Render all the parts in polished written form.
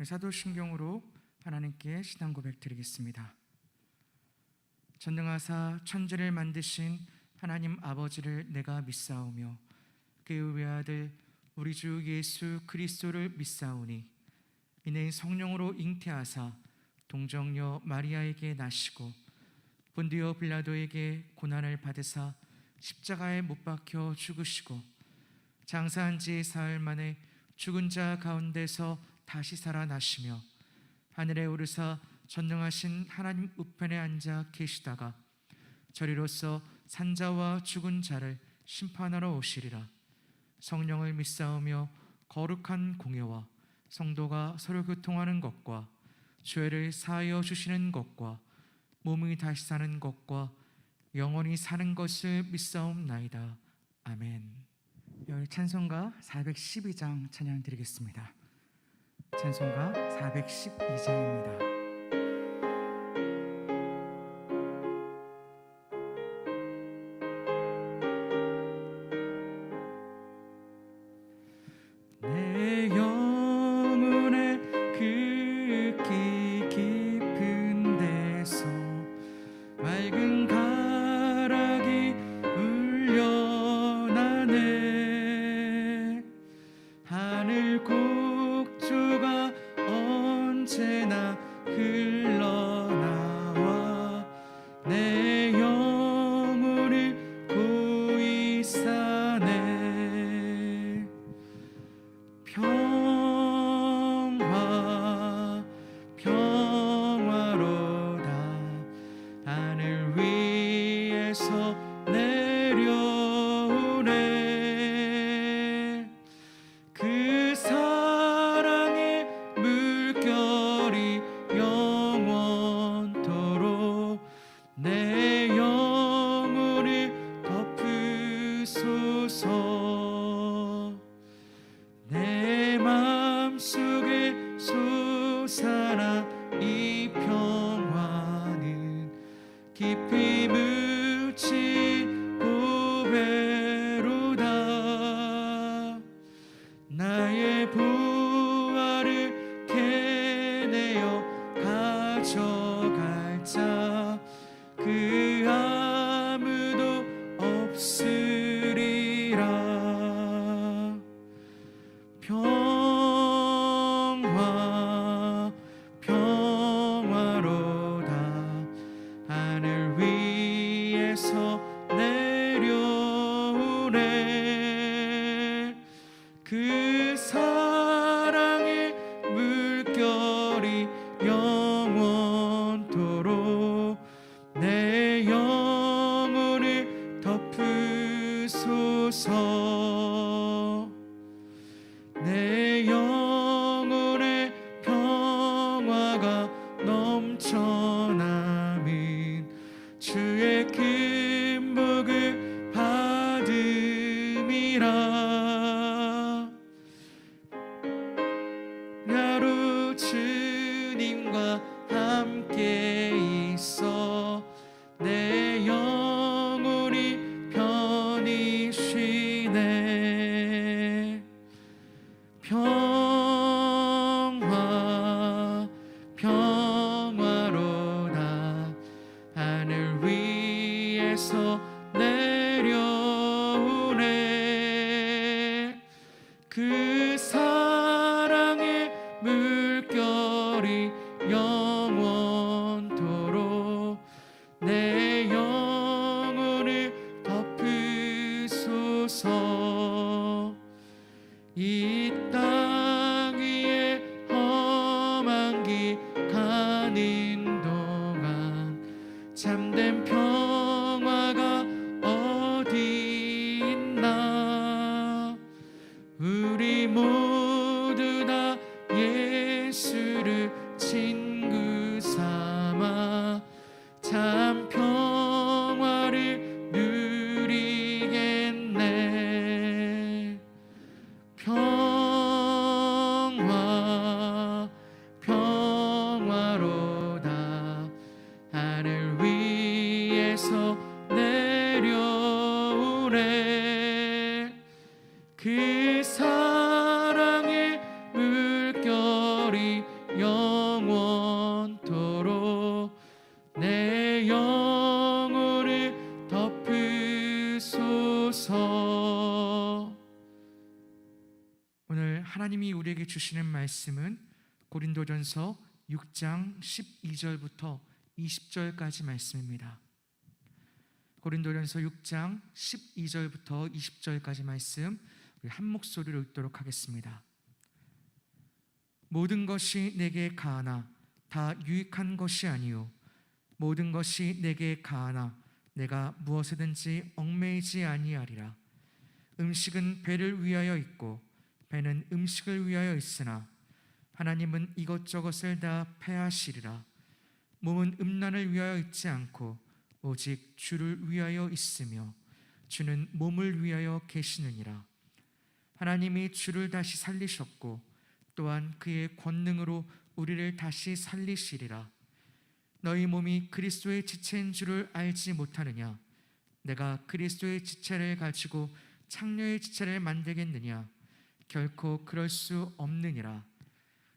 사도신경으로 하나님께 신앙 고백 드리겠습니다. 전능하사 천지를 만드신 하나님 아버지를 내가 믿사오며 그의 외아들 우리 주 예수 그리스도를 믿사오니 이는 성령으로 잉태하사 동정녀 마리아에게 나시고 본디오 빌라도에게 고난을 받으사 십자가에 못 박혀 죽으시고 장사한 지 사흘 만에 죽은 자 가운데서 다시 살아나시며 하늘에 오르사 전능하신 하나님 우편에 앉아 계시다가 저리로서 산자와 죽은 자를 심판하러 오시리라. 성령을 믿사오며 거룩한 공예와 성도가 서로 교통하는 것과 죄를 사하여 주시는 것과 몸이 다시 사는 것과 영원히 사는 것을 믿사옵나이다. 아멘. 열 찬송가 412장 찬양 드리겠습니다. 찬송가 412장입니다. 깊이 묻힌 보배로다. 나의 부활을 캐내어 가져갈 자 그 아무도 없으리라. 평화 평화로다. 하늘 위에서 내려오네. 그 사랑의 물결이 영원토록 내 영혼을 덮으소서. 내 영혼의 평화가 넘쳐나민 주의 큰 복을 받음이라. 하루 주님과 함께 있어 내 영혼이 편히 쉬네. 평화 평화로다. 하늘 위에서 내려오네. 그 사랑의 물결이 영원토록 내 영혼을 덮으소서. 이 땅 위에 험한 길 가는 동안 참된 평화가 어디 있나. 우리 모두 다 예수를 친구 삼아 참 평화를 누리겠네. 평화 평화로다. 하늘 위에서 내려오네. 그 사랑의 물결이 영원토록 내 영혼을 덮으소서. 오늘 하나님이 우리에게 주시는 말씀은 고린도전서 6장 12절부터 20절까지 말씀입니다. 고린도전서 6장 12절부터 20절까지 말씀 우리 한 목소리로 읽도록 하겠습니다. 모든 것이 내게 가하나 다 유익한 것이 아니요 모든 것이 내게 가하나 내가 무엇에든지 얽매이지 아니하리라. 음식은 배를 위하여 있고 배는 음식을 위하여 있으나 하나님은 이것저것을 다 패하시리라. 몸은 음란을 위하여 있지 않고 오직 주를 위하여 있으며 주는 몸을 위하여 계시느니라. 하나님이 주를 다시 살리셨고 또한 그의 권능으로 우리를 다시 살리시리라. 너희 몸이 그리스도의 지체인 줄을 알지 못하느냐? 내가 그리스도의 지체를 가지고 창녀의 지체를 만들겠느냐? 결코 그럴 수 없느니라.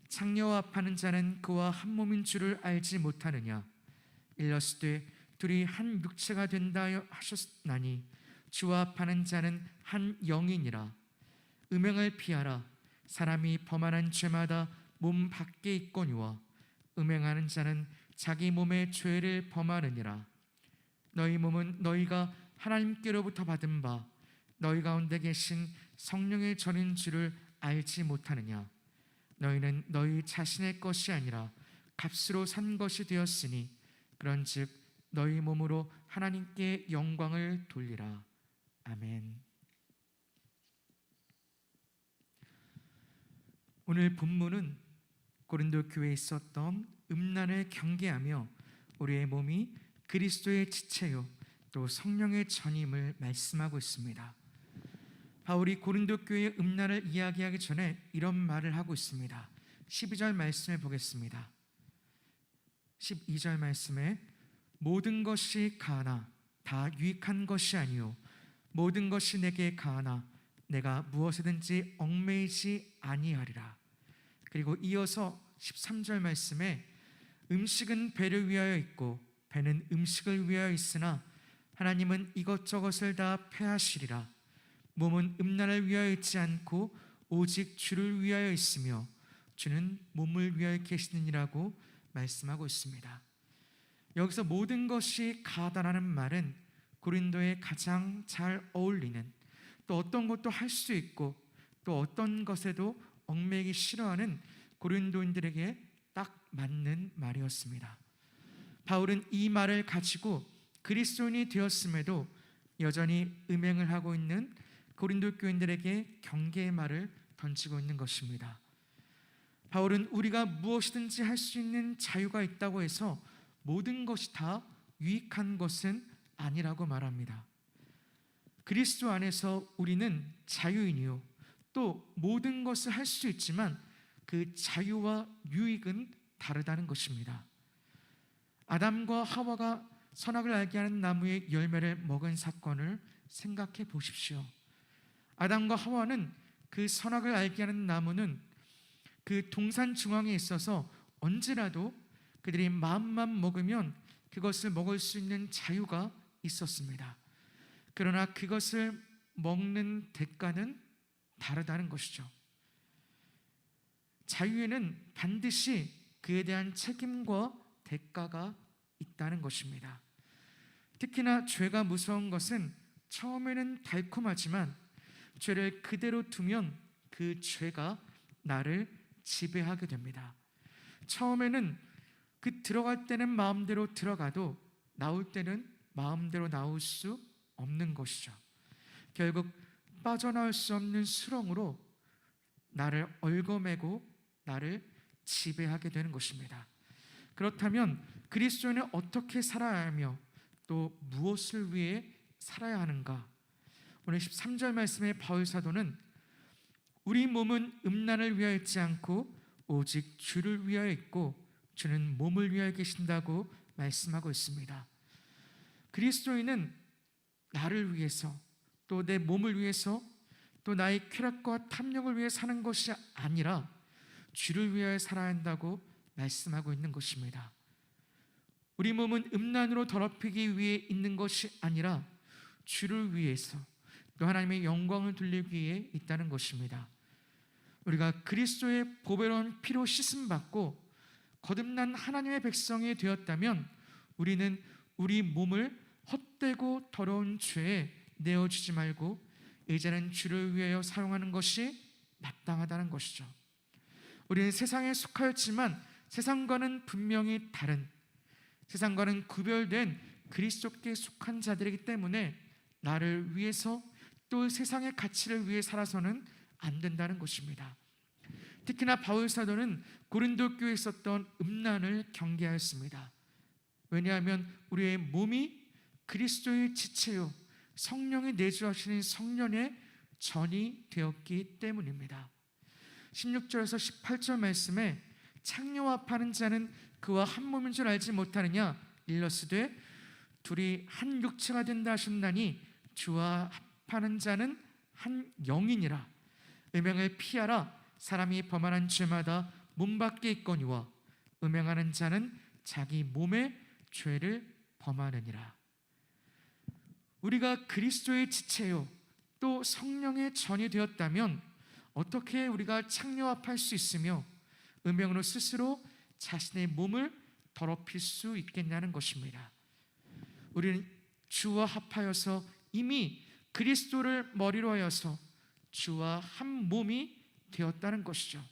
창녀와 합하는 자는 그와 한 몸인 줄을 알지 못하느냐? 일렀으되 둘이 한 육체가 된다 하셨나니 주와 합하는 자는 한 영이니라. 음행을 피하라. 사람이 범하는 죄마다 몸 밖에 있거니와 음행하는 자는 자기 몸의 죄를 범하느니라. 너희 몸은 너희가 하나님께로부터 받은 바 너희 가운데 계신 성령의 전인 줄을 알지 못하느냐? 너희는 너희 자신의 것이 아니라 값으로 산 것이 되었으니 그런즉 너희 몸으로 하나님께 영광을 돌리라. 아멘. 오늘 본문은 고린도 교회에 있었던 음란을 경계하며 우리의 몸이 그리스도의 지체요 또 성령의 전임을 말씀하고 있습니다. 바울이 고린도 교회의 음란을 이야기하기 전에 이런 말을 하고 있습니다. 12절 말씀을 보겠습니다. 12절 말씀에 모든 것이 가하나 다 유익한 것이 아니요 모든 것이 내게 가하나 내가 무엇에든지 얽매이지 아니하리라. 그리고 이어서 13절 말씀에 음식은 배를 위하여 있고 배는 음식을 위하여 있으나 하나님은 이것저것을 다 패하시리라. 몸은 음란을 위하여 있지 않고 오직 주를 위하여 있으며 주는 몸을 위하여 계시느니라고 말씀하고 있습니다. 여기서 모든 것이 가하다라는 말은 고린도에 가장 잘 어울리는, 또 어떤 것도 할 수 있고 또 어떤 것에도 얽매이기 싫어하는 고린도인들에게 딱 맞는 말이었습니다. 바울은 이 말을 가지고 그리스도인이 되었음에도 여전히 음행을 하고 있는 고린도 교인들에게 경계의 말을 던지고 있는 것입니다. 바울은 우리가 무엇이든지 할 수 있는 자유가 있다고 해서 모든 것이 다 유익한 것은 아니라고 말합니다. 그리스도 안에서 우리는 자유인이요 또 모든 것을 할 수 있지만 그 자유와 유익은 다르다는 것입니다. 아담과 하와가 선악을 알게 하는 나무의 열매를 먹은 사건을 생각해 보십시오. 아담과 하와는 그 선악을 알게 하는 나무는 그 동산 중앙에 있어서 언제라도 그들이 마음만 먹으면 그것을 먹을 수 있는 자유가 있었습니다. 그러나 그것을 먹는 대가는 다르다는 것이죠. 자유에는 반드시 그에 대한 책임과 대가가 있다는 것입니다. 특히나 죄가 무서운 것은 처음에는 달콤하지만 죄를 그대로 두면 그 죄가 나를 지배하게 됩니다. 처음에는 그 들어갈 때는 마음대로 들어가도 나올 때는 마음대로 나올 수 없는 것이죠. 결국 빠져나올 수 없는 수렁으로 나를 얽어매고 나를 지배하게 되는 것입니다. 그렇다면 그리스도인은 어떻게 살아야 하며 또 무엇을 위해 살아야 하는가? 오늘 13절 말씀의 바울 사도는 우리 몸은 음란을 위하여 있지 않고 오직 주를 위하여 있고 주는 몸을 위하여 계신다고 말씀하고 있습니다. 그리스도인은 나를 위해서 또 내 몸을 위해서 또 나의 쾌락과 탐욕을 위해 사는 것이 아니라 주를 위하여 살아야 한다고 말씀하고 있는 것입니다. 우리 몸은 음란으로 더럽히기 위해 있는 것이 아니라 주를 위해서, 또 하나님의 영광을 돌리기 위해 있다는 것입니다. 우리가 그리스도의 보배로운 피로 씻음받고 거듭난 하나님의 백성이 되었다면 우리는 우리 몸을 헛되고 더러운 죄에 내어주지 말고 이제는 주를 위하여 사용하는 것이 마땅하다는 것이죠. 우리는 세상에 속하였지만 세상과는 분명히 다른, 세상과는 구별된 그리스도께 속한 자들이기 때문에 나를 위해서 또 세상의 가치를 위해 살아서는 안 된다는 것입니다. 특히나 바울 사도는 고린도 교회에 있었던 음란을 경계하였습니다. 왜냐하면 우리의 몸이 그리스도의 지체요 성령이 내주하시는 성령의 전이 되었기 때문입니다. 16절에서 18절 말씀에 창녀와 파는 자는 그와 한 몸인 줄 알지 못하느냐 일러스되 둘이 한 육체가 된다 하셨나니 주와 합하는 자는 한 영이니라. 음행을 피하라. 사람이 범하는 죄마다 몸 밖에 있거니와 음행하는 자는 자기 몸의 죄를 범하느니라. 우리가 그리스도의 지체요 또 성령의 전이 되었다면 어떻게 우리가 창녀합할 수 있으며 음행으로 스스로 자신의 몸을 더럽힐 수 있겠냐는 것입니다. 우리는 주와 합하여서 이미 그리스도를 머리로 하여서 주와 한 몸이 되었다는 것이죠.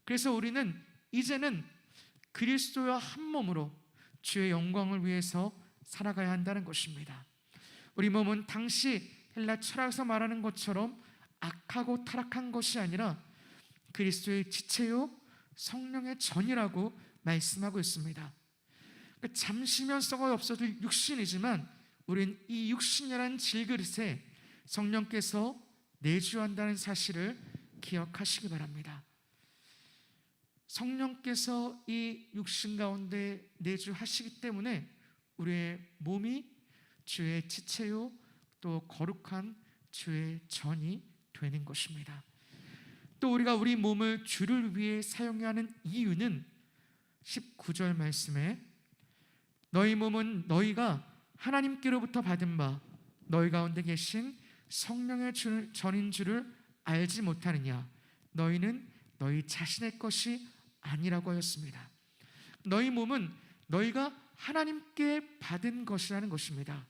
그래서 우리는 이제는 그리스도와 한 몸으로 주의 영광을 위해서 살아가야 한다는 것입니다. 우리 몸은 당시 헬라 철학에서 말하는 것처럼 악하고 타락한 것이 아니라 그리스도의 지체요 성령의 전이라고 말씀하고 있습니다. 잠시면 썩어 없어질 육신이지만 우린 이 육신이라는 질그릇에 성령께서 내주한다는 사실을 기억하시기 바랍니다. 성령께서 이 육신 가운데 내주하시기 때문에 우리의 몸이 주의 지체요 또 거룩한 주의 전이 되는 것입니다. 또 우리가 우리 몸을 주를 위해 사용해야 하는 이유는 19절 말씀에 너희 몸은 너희가 하나님께로부터 받은 바 너희 가운데 계신 성령의 전인 줄을 알지 못하느냐. 너희는 너희 자신의 것이 아니라고 하였습니다. 너희 몸은 너희가 하나님께 받은 것이라는 것입니다.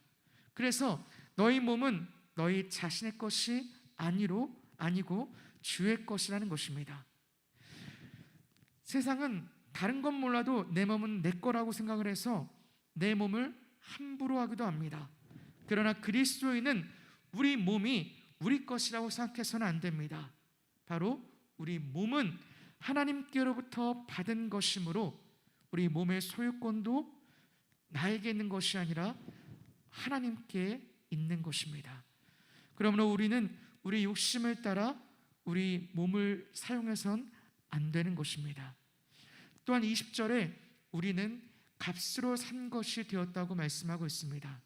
그래서 너희 몸은 너희 자신의 것이 아니고 주의 것이라는 것입니다. 세상은 다른 건 몰라도 내 몸은 내 거라고 생각을 해서 내 몸을 함부로 하기도 합니다. 그러나 그리스도인은 우리 몸이 우리 것이라고 생각해서는 안 됩니다. 바로 우리 몸은 하나님께로부터 받은 것이므로 우리 몸의 소유권도 나에게 있는 것이 아니라 하나님께 있는 것입니다. 그러므로 우리는 우리 욕심을 따라 우리 몸을 사용해서는 안 되는 것입니다. 또한 20절에 우리는 값으로 산 것이 되었다고 말씀하고 있습니다.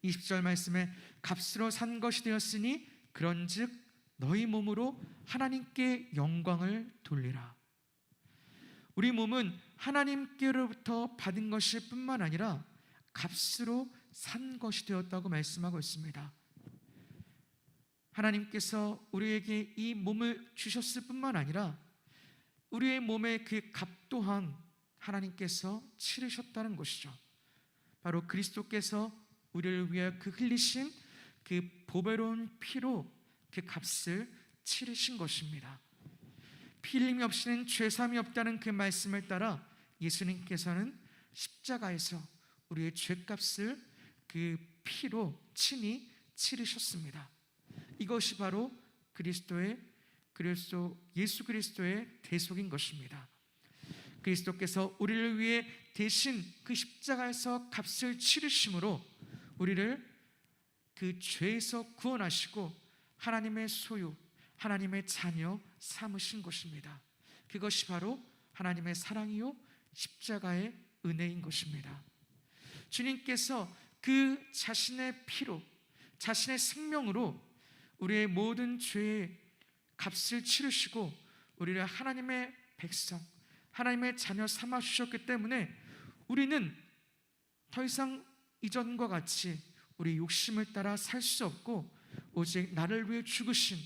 20절 말씀에 값으로 산 것이 되었으니 그런즉 너희 몸으로 하나님께 영광을 돌리라. 우리 몸은 하나님께로부터 받은 것일 뿐만 아니라 값으로 산 것이 되었다고 말씀하고 있습니다. 하나님께서 우리에게 이 몸을 주셨을 뿐만 아니라 우리의 몸의 그 값 또한 하나님께서 치르셨다는 것이죠. 바로 그리스도께서 우리를 위해 그 흘리신 그 보배로운 피로 그 값을 치르신 것입니다. 피 흘림이 없이는 죄사함이 없다는 그 말씀을 따라 예수님께서는 십자가에서 우리의 죄값을 그 피로 친히 치르셨습니다. 이것이 바로 예수 그리스도의 대속인 것입니다. 그리스도께서 우리를 위해 대신 그 십자가에서 값을 치르심으로 우리를 그 죄에서 구원하시고 하나님의 소유, 하나님의 자녀 삼으신 것입니다. 그것이 바로 하나님의 사랑이요 십자가의 은혜인 것입니다. 주님께서 그 자신의 피로, 자신의 생명으로 우리의 모든 죄의 값을 치르시고 우리를 하나님의 백성, 하나님의 자녀 삼아 주셨기 때문에 우리는 더 이상 이전과 같이 우리 욕심을 따라 살 수 없고 오직 나를 위해 죽으신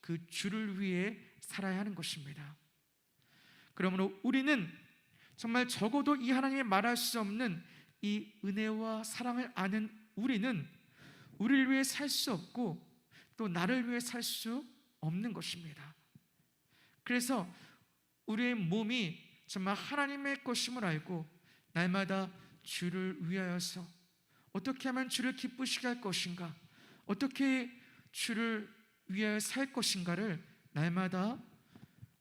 그 주를 위해 살아야 하는 것입니다. 그러므로 우리는 정말 적어도 이 하나님의 말할 수 없는 이 은혜와 사랑을 아는 우리는 우리를 위해 살 수 없고 또 나를 위해 살 수 없는 것입니다. 그래서 우리의 몸이 정말 하나님의 것임을 알고 날마다 주를 위하여서 어떻게 하면 주를 기쁘시게 할 것인가, 어떻게 주를 위하여 살 것인가를 날마다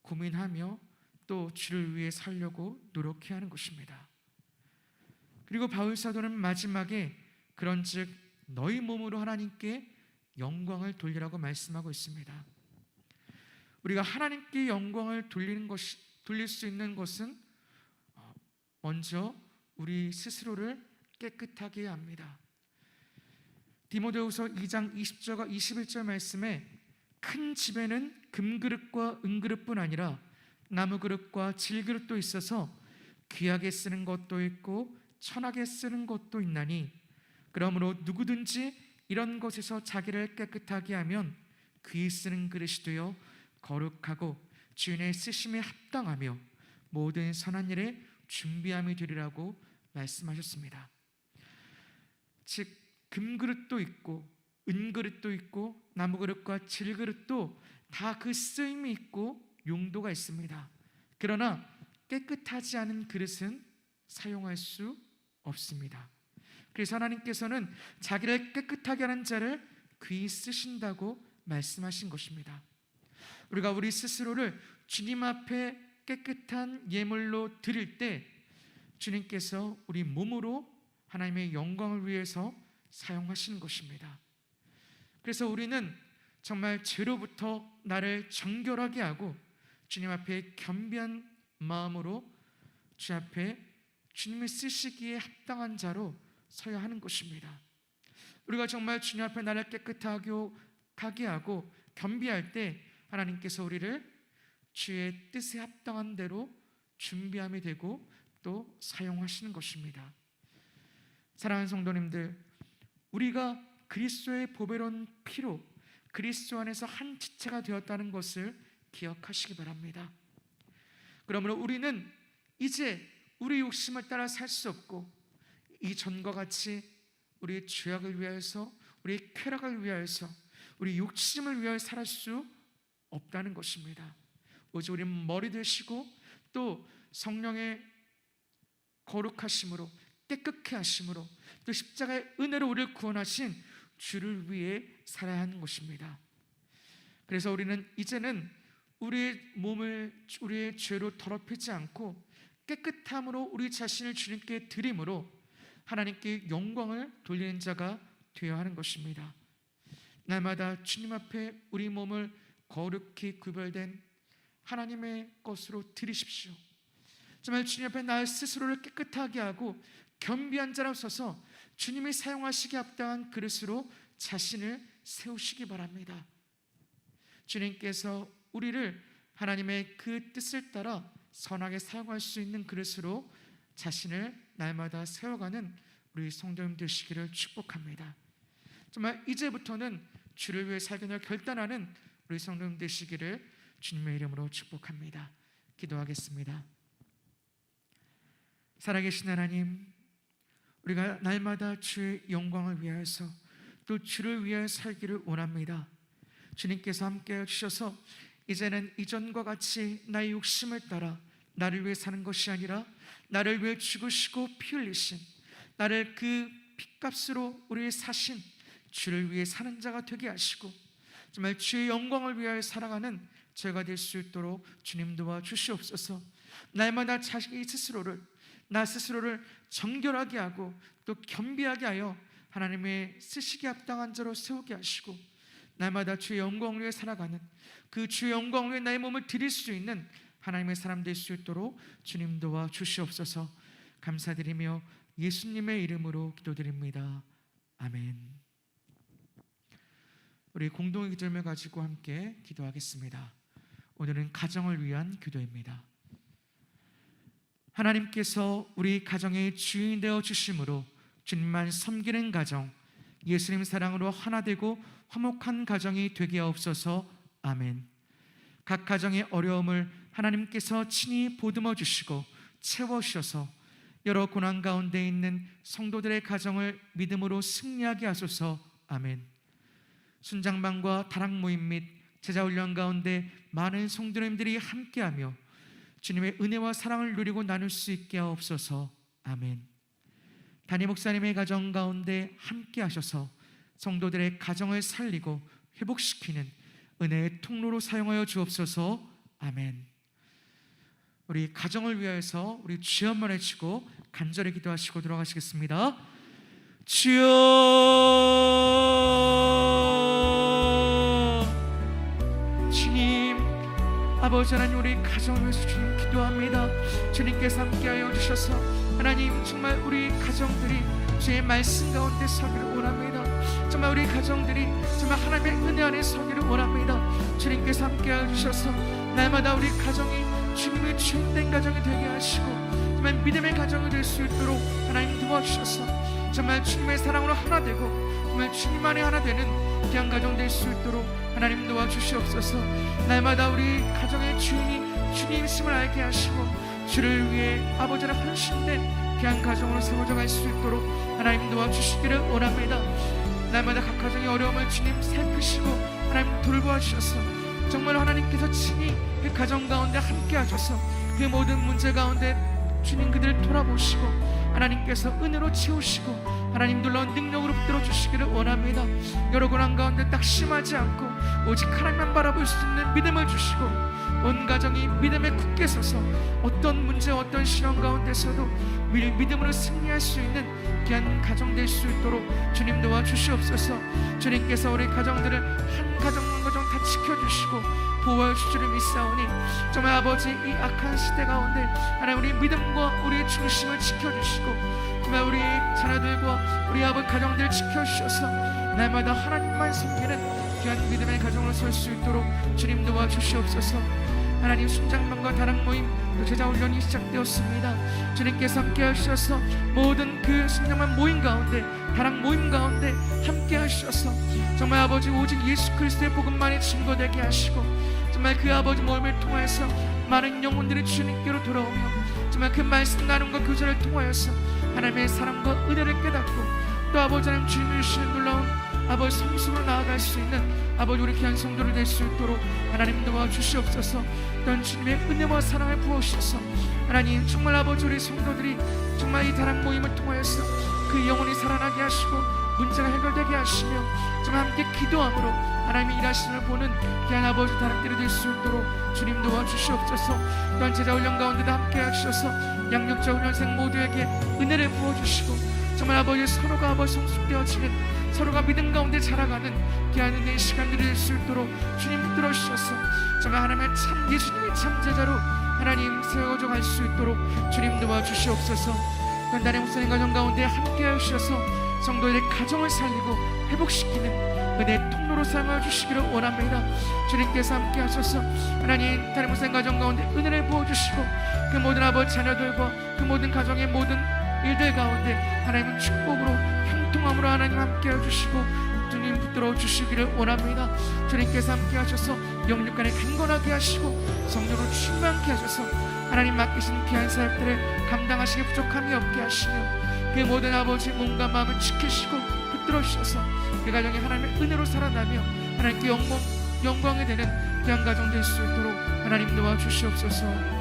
고민하며 또 주를 위해 살려고 노력해야 하는 것입니다. 그리고 바울 사도는 마지막에 그런즉 너희 몸으로 하나님께 영광을 돌리라고 말씀하고 있습니다. 우리가 하나님께 영광을 돌릴 수 있는 것은 먼저 우리 스스로를 깨끗하게 해야 합니다. 디모데후서 2장 20절과 21절 말씀에 큰 집에는 금그릇과 은그릇뿐 아니라 나무그릇과 질그릇도 있어서 귀하게 쓰는 것도 있고 천하게 쓰는 것도 있나니 그러므로 누구든지 이런 것에서 자기를 깨끗하게 하면 귀히 쓰는 그릇이 되어 거룩하고 주인의 쓰심에 합당하며 모든 선한 일에 준비함이 되리라고 말씀하셨습니다. 즉 금그릇도 있고 은그릇도 있고 나무그릇과 질그릇도 다 그 쓰임이 있고 용도가 있습니다. 그러나 깨끗하지 않은 그릇은 사용할 수 없습니다. 그래서 하나님께서는 자기를 깨끗하게 하는 자를 귀히 쓰신다고 말씀하신 것입니다. 우리가 우리 스스로를 주님 앞에 깨끗한 예물로 드릴 때 주님께서 우리 몸으로 하나님의 영광을 위해서 사용하시는 것입니다. 그래서 우리는 정말 죄로부터 나를 정결하게 하고 주님 앞에 겸비한 마음으로 주 앞에 주님이 쓰시기에 합당한 자로 서야 하는 것입니다. 우리가 정말 주님 앞에 나를 깨끗하게 하고 겸비할 때 하나님께서 우리를 주의 뜻에 합당한 대로 준비함이 되고 또 사용하시는 것입니다. 사랑하는 성도님들, 우리가 그리스도의 보배로운 피로 그리스도 안에서 한 지체가 되었다는 것을 기억하시기 바랍니다. 그러므로 우리는 이제 우리 욕심을 따라 살 수 없고 이전과 같이 우리의 죄악을 위하여서 우리의 쾌락을 위하여서 우리 욕심을 위하여 살 수 없다는 것입니다. 오직 우리는 머리 되시고 또 성령의 거룩하심으로 깨끗게 하심으로 또 십자가의 은혜로 우리를 구원하신 주를 위해 살아야 하는 것입니다. 그래서 우리는 이제는 우리의 몸을 우리의 죄로 더럽히지 않고 깨끗함으로 우리 자신을 주님께 드림으로 하나님께 영광을 돌리는 자가 되어야 하는 것입니다. 날마다 주님 앞에 우리 몸을 거룩히 구별된 하나님의 것으로 드리십시오. 정말 주님 앞에 나 스스로를 깨끗하게 하고 겸비한 자로 서서 주님이 사용하시기에 합당한 그릇으로 자신을 세우시기 바랍니다. 주님께서 우리를 하나님의 그 뜻을 따라 선하게 사용할 수 있는 그릇으로 자신을 날마다 세워가는 우리 성도님 되시기를 축복합니다. 정말 이제부터는 주를 위해 살기를 결단하는 우리 성도님 되시기를 주님의 이름으로 축복합니다. 기도하겠습니다. 살아계신 하나님, 우리가 날마다 주의 영광을 위하여서 또 주를 위하여 살기를 원합니다. 주님께서 함께 해주셔서 이제는 이전과 같이 나의 욕심을 따라 나를 위해 사는 것이 아니라 나를 위해 죽으시고 피 흘리신 나를 그 핏값으로 우리의 사신 주를 위해 사는 자가 되게 하시고 정말 주의 영광을 위하여 살아가는 저희가 될 수 있도록 주님 도와주시옵소서. 날마다 나 스스로를 정결하게 하고 또 겸비하게 하여 하나님의 쓰시기에 합당한 자로 세우게 하시고 날마다 주의 영광을 위해 살아가는 그 주의 영광을 위해 나의 몸을 드릴 수 있는 하나님의 사람 될 수 있도록 주님 도와주시옵소서. 감사드리며 예수님의 이름으로 기도드립니다. 아멘. 우리 공동의 기도를 가지고 함께 기도하겠습니다. 오늘은 가정을 위한 기도입니다. 하나님께서 우리 가정의 주인 되어 주심으로 주님만 섬기는 가정, 예수님 사랑으로 하나 되고 화목한 가정이 되게 하옵소서. 아멘. 각 가정의 어려움을 하나님께서 친히 보듬어 주시고 채워주셔서 여러 고난 가운데 있는 성도들의 가정을 믿음으로 승리하게 하소서. 아멘. 순장반과 다락 모임 및 제자훈련 가운데 많은 성도님들이 함께하며 주님의 은혜와 사랑을 누리고 나눌 수 있게 하옵소서. 아멘. 담임 목사님의 가정 가운데 함께하셔서 성도들의 가정을 살리고 회복시키는 은혜의 통로로 사용하여 주옵소서. 아멘. 우리 가정을 위하여서 우리 주여 한번 외치고 간절히 기도하시고 들어가시겠습니다. 주여, 주님, 아버지 하나님, 우리 가정을 위해서 주님 기도합니다. 주님께서 함께하여 주셔서 하나님 정말 우리 가정들이 주의 말씀 가운데 서기를 원합니다. 정말 우리 가정들이 정말 하나님의 은혜 안에 서기를 원합니다. 주님께서 함께하여 주셔서 날마다 우리 가정이 주님의 주인된 가정이 되게 하시고 정말 믿음의 가정이 될 수 있도록 하나님 도와주셔서 정말 주님의 사랑으로 하나 되고 정말 주님 안에 하나 되는 귀한 가정 될 수 있도록 하나님 도와주시옵소서. 날마다 우리 가정의 주인이 주님이심을 알게 하시고 주를 위해 아버지를 헌신된 귀한 가정으로 세워져 갈 수 있도록 하나님 도와주시기를 원합니다. 날마다 각 가정의 어려움을 주님 살피시고 하나님 돌보아 주셔서 정말 하나님께서 친히 그 가정 가운데 함께 하셔서 그 모든 문제 가운데 주님 그들을 돌아보시고 하나님께서 은혜로 채우시고 하나님 놀라운 능력으로 붙들어 주시기를 원합니다. 여러 고난 가운데 낙심하지 않고 오직 하나님만 바라볼 수 있는 믿음을 주시고 온 가정이 믿음에 굳게 서서 어떤 문제 어떤 시련 가운데서도 믿음으로 승리할 수 있는 귀한 가정 될 수 있도록 주님 도와주시옵소서. 주님께서 우리 가정들을 한 가정 한 가정 다 지켜주시고 보호해 주시를 믿사오니 정말 아버지 이 악한 시대 가운데 하나님 우리 믿음과 우리의 중심을 지켜주시고 정말 우리 자녀들과 우리 아버지 가정들을 지켜주셔서 날마다 하나님만 섬기는 귀한 믿음의 가정으로 설 수 있도록 주님 도와주시옵소서. 하나님 순장반과 다락 모임 또 제자훈련이 시작되었습니다. 주님께서 함께 하셔서 모든 그 순장반 모임 가운데 다락 모임 가운데 함께 하셔서 정말 아버지 오직 예수 그리스도의 복음만이 증거되게 하시고 정말 그 아버지 모임을 통해서 많은 영혼들이 주님께로 돌아오며 정말 그 말씀 나눔과 교제를 통하여서 하나님의 사랑과 은혜를 깨닫고 또 아버지 하나님 주님을 주시는 놀라운 아버지 성숙으로 나아갈 수 있는 아버지 우리 귀한 성도를 될 수 있도록 하나님 도와주시옵소서. 또한 주님의 은혜와 사랑을 부어주셔서 하나님 정말 아버지 우리 성도들이 정말 이 다락 모임을 통하여서 그 영혼이 살아나게 하시고 문제가 해결되게 하시며 정말 함께 기도함으로 하나님의 일하심을 보는 귀한 아버지 다락들이 될 수 있도록 주님 도와주시옵소서. 또한 제자훈련 가운데도 함께 하셔서 양육자 훈련생 모두에게 은혜를 부어주시고 정말 아버지 서로가 아버지 성숙되어지는 서로가 믿음 가운데 자라가는 귀한 은혜의 시간들이 될 수 있도록 주님 붙들어 주셔서 정말 하나님의 참 예수님의 참 제자로 하나님 세워져 갈 수 있도록 주님 도와주시옵소서. 단단히 목사님 가정 가운데 함께 하셔서 성도들의 가정을 살리고 회복시키는 은혜의 통로로 사용하여 주시기를 원합니다. 주님께서 함께 하셔서 하나님 단임 목사님 가정 가운데 은혜를 부어주시고 그 모든 아버지 자녀들과 그 모든 가정의 모든 일들 가운데 하나님은 축복으로 형통함으로 하나님 함께 해주시고 주님 붙들어 주시기를 원합니다. 주님께서 함께 하셔서 영육간에 강건하게 하시고 성령으로 충만케 하셔서 하나님 맡기신 귀한 사역들을 감당하시기 부족함이 없게 하시며 그 모든 아버지 몸과 마음을 지키시고 붙들어 주셔서 그 가정이 하나님의 은혜로 살아나며 하나님께 영광이 되는 귀한 가정 될 수 있도록 하나님 도와주시옵소서.